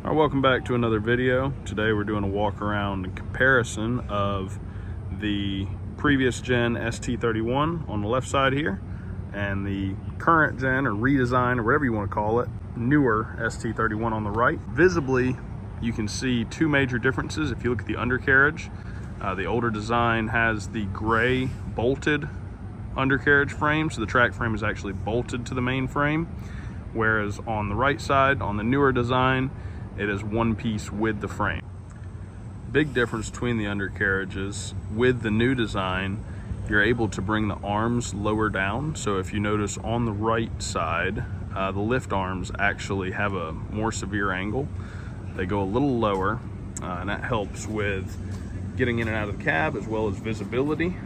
All right, welcome back to another video. Today we're doing a walk around and comparison of the previous gen ST31 on the left side here and the current gen or redesign or whatever you want to call it, newer ST31 on the right. Visibly, you can see two major differences. If you look at the undercarriage, the older design has the gray bolted undercarriage frame, so the track frame is actually bolted to the main frame, whereas on the right side, on the newer design, it is one piece with the frame. Big difference between the undercarriages. With the new design, you're able to bring the arms lower down. So if you notice on the right side, the lift arms actually have a more severe angle. They go a little lower, and that helps with getting in and out of the cab as well as visibility.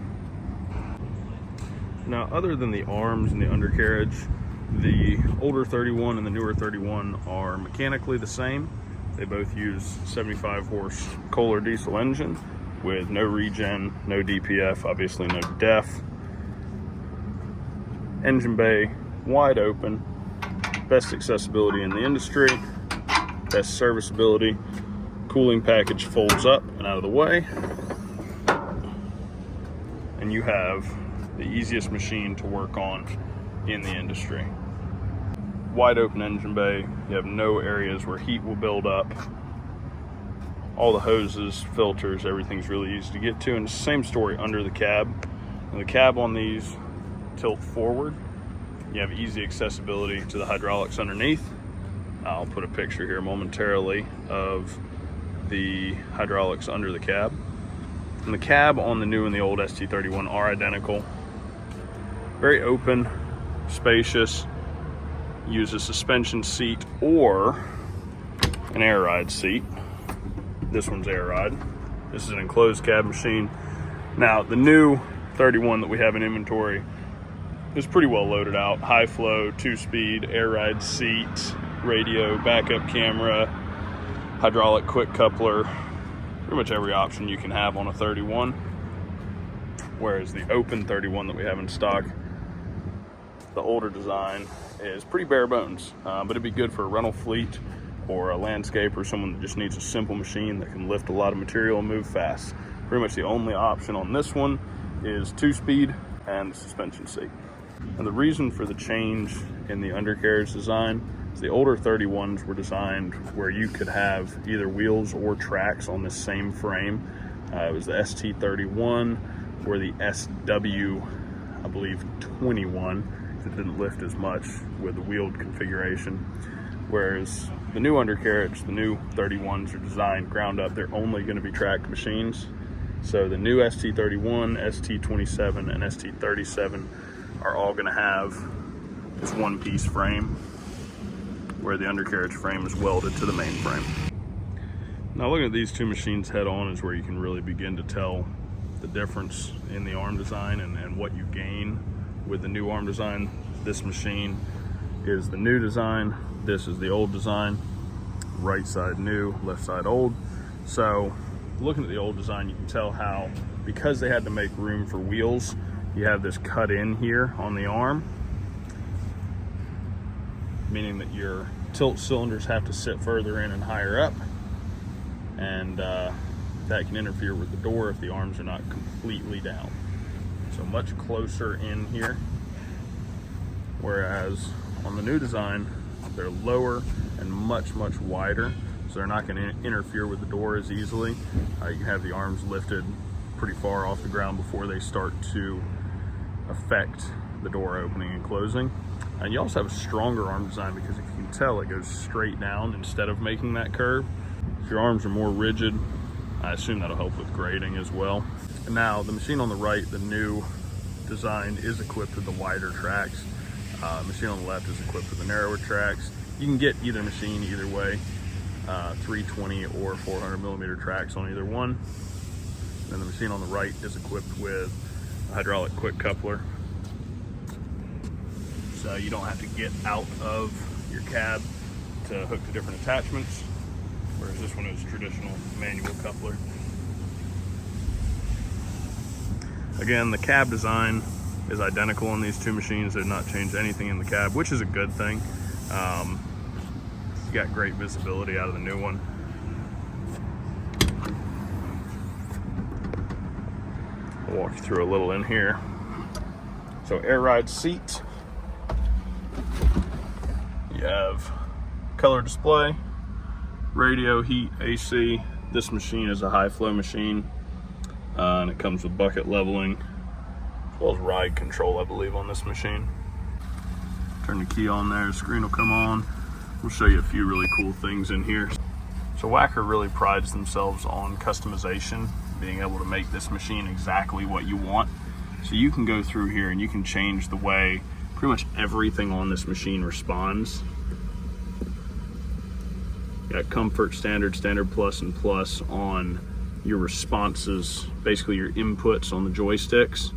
Now, other than the arms and the undercarriage, the older 31 and the newer 31 are mechanically the same. They both use 75 horse Kohler diesel engine with no regen, no DPF, obviously no DEF. Engine bay wide open, best accessibility in the industry, best serviceability. Cooling package folds up and out of the way, and you have the easiest machine to work on in the industry. Wide open engine bay, you have no areas where heat will build up. All the hoses, filters, everything's really easy to get to, and it's the same story under the cab. And the cab on these tilt forward. You have easy accessibility to the hydraulics underneath. I'll put a picture here momentarily of the hydraulics under the cab. And the cab on the new and the old ST31 are identical. Very open, spacious. Use a suspension seat or an air ride seat. This one's air ride. This is an enclosed cab machine. Now, the new 31 that we have in inventory is pretty well loaded out. High flow, 2-speed, air ride seat, radio, backup camera, hydraulic quick coupler, pretty much every option you can have on a 31. Whereas the open 31 that we have in stock, the older design, is pretty bare bones, but it'd be good for a rental fleet or a landscape or someone that just needs a simple machine that can lift a lot of material and move fast. Pretty much the only option on this one is 2-speed and the suspension seat. And the reason for the change in the undercarriage design is the older 31s were designed where you could have either wheels or tracks on the same frame. It was the ST31 or the SW, I believe, 21. It didn't lift as much with the wheeled configuration, whereas the new undercarriage, the new 31s are designed ground up. They're only going to be tracked machines. So the new ST31, ST27, and ST37 are all going to have this one-piece frame where the undercarriage frame is welded to the main frame. Now, looking at these two machines head-on is where you can really begin to tell the difference in the arm design and what you gain with the new arm design. This machine is the new design. This is the old design. Right side new, left side old. So looking at the old design, you can tell how, because they had to make room for wheels, you have this cut in here on the arm, meaning that your tilt cylinders have to sit further in and higher up, and that can interfere with the door if the arms are not completely down. So much closer in here, whereas on the new design, they're lower and much wider, so they're not going to interfere with the door as easily. You can have the arms lifted pretty far off the ground before they start to affect the door opening and closing. And you also have a stronger arm design because if you can tell, it goes straight down instead of making that curve. If your arms are more rigid, I assume that'll help with grading as well. And now the machine on the right, the new design, is equipped with the wider tracks. The machine on the left is equipped with the narrower tracks. You can get either machine either way, 320 or 400 millimeter tracks on either one. And the machine on the right is equipped with a hydraulic quick coupler, so you don't have to get out of your cab to hook to different attachments, whereas this one is traditional manual coupler. Again, the cab design is identical on these two machines. They've not changed anything in the cab, which is a good thing. You got great visibility out of the new one. I'll walk you through a little in here. So air ride seat. You have color display, radio, heat, AC. This machine is a high flow machine, and it comes with bucket leveling, as well as ride control, I believe, on this machine. Turn the key on there, the screen will come on. We'll show you a few really cool things in here. So Wacker really prides themselves on customization, being able to make this machine exactly what you want. So you can go through here and you can change the way pretty much everything on this machine responds. You got comfort, standard, standard plus, and plus on your responses, basically your inputs on the joysticks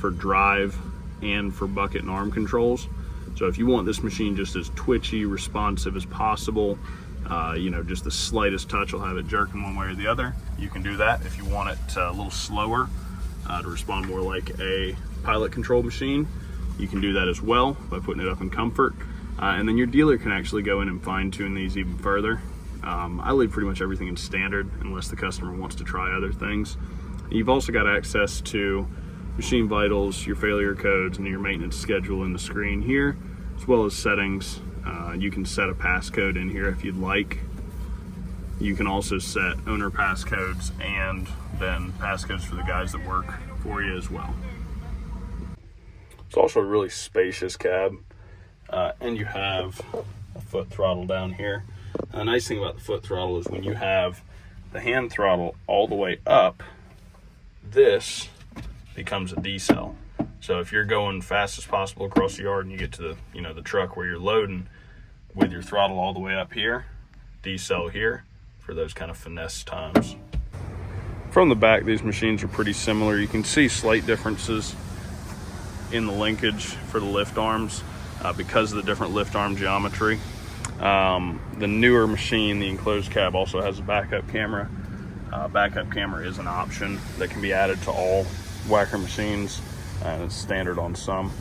for drive and for bucket and arm controls. So if you want this machine just as twitchy, responsive as possible, you know, just the slightest touch will have it jerking one way or the other, you can do that. If you want it a little slower, to respond more like a pilot control machine, you can do that as well by putting it up in comfort. And then your dealer can actually go in and fine tune these even further. I leave pretty much everything in standard unless the customer wants to try other things. You've also got access to machine vitals, your failure codes, and your maintenance schedule in the screen here, as well as settings. You can set a passcode in here if you'd like. You can also set owner passcodes and then passcodes for the guys that work for you as well. It's also a really spacious cab, and you have a foot throttle down here. The nice thing about the foot throttle is when you have the hand throttle all the way up, this becomes a decel. So if you're going fast as possible across the yard and you get to the, you know, the truck where you're loading with your throttle all the way up here, decel here for those kind of finesse times. From the back, these machines are pretty similar. You can see slight differences in the linkage for the lift arms because of the different lift arm geometry. The newer machine, the enclosed cab, also has a backup camera. Backup camera is an option that can be added to all Wacker machines, and it's standard on some.